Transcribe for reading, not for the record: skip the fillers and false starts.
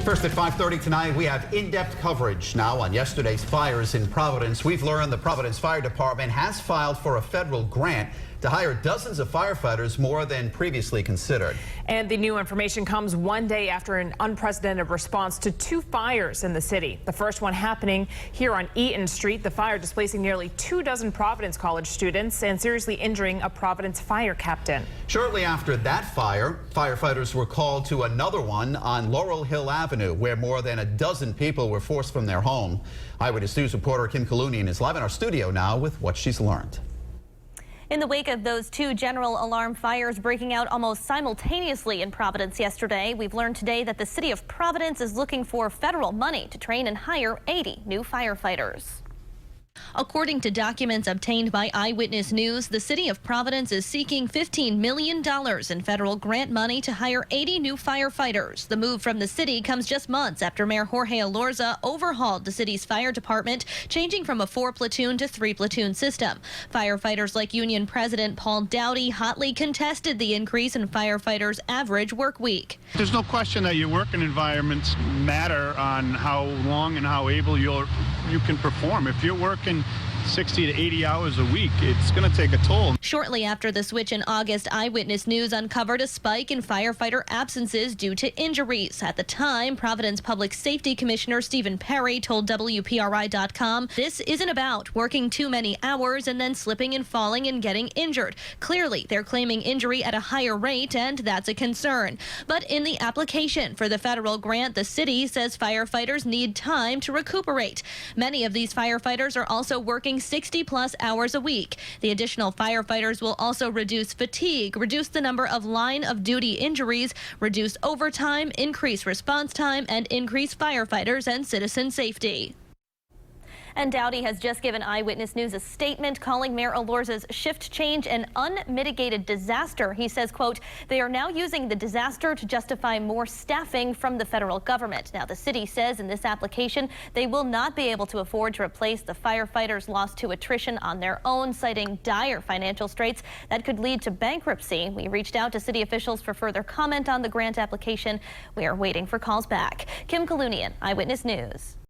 First at 5:30 tonight, we have in-depth coverage now on yesterday's fires in Providence. We've learned the Providence Fire Department has filed for a federal grant to hire dozens of firefighters, more than previously considered. And the new information comes one day after an unprecedented response to two fires in the city. The first one happening here on Eaton Street, the fire displacing nearly 24 Providence College students and seriously injuring a Providence fire captain. Shortly after that fire, firefighters were called to another one on Laurel Hill Avenue, where more than a dozen people were forced from their home. Eyewitness News reporter Kim Kalunian is live in our studio now with what she's learned. In the wake of those two general alarm fires breaking out almost simultaneously in Providence yesterday, we've learned today that the city of Providence is looking for federal money to train and hire 80 new firefighters. According to documents obtained by Eyewitness News, the city of Providence is seeking $15 million in federal grant money to hire 80 new firefighters. The move from the city comes just months after Mayor Jorge Elorza overhauled the city's fire department, changing from a 4-platoon to 3-platoon system. Firefighters like Union President Paul Dowdy hotly contested the increase in firefighters' average work week. There's no question that your working environments matter on how long and how able you can perform. If you're working 60 to 80 hours a week, it's going to take a toll. Shortly after the switch in August, Eyewitness News uncovered a spike in firefighter absences due to injuries. At the time, Providence Public Safety Commissioner Stephen Perry told WPRI.com, "This isn't about working too many hours and then slipping and falling and getting injured. Clearly, they're claiming injury at a higher rate, and that's a concern." But in the application for the federal grant, the city says firefighters need time to recuperate. Many of these firefighters are also working 60-plus hours a week. The additional firefighters will also reduce fatigue, reduce the number of line-of-duty injuries, reduce overtime, increase response time, and increase firefighters and citizen safety. And Dowdy has just given Eyewitness News a statement calling Mayor Elorza's shift change an unmitigated disaster. He says, quote, "They are now using the disaster to justify more staffing from the federal government." Now, the city says in this application they will not be able to afford to replace the firefighters lost to attrition on their own, citing dire financial straits that could lead to bankruptcy. We reached out to city officials for further comment on the grant application. We are waiting for calls back. Kim Kalunian, Eyewitness News.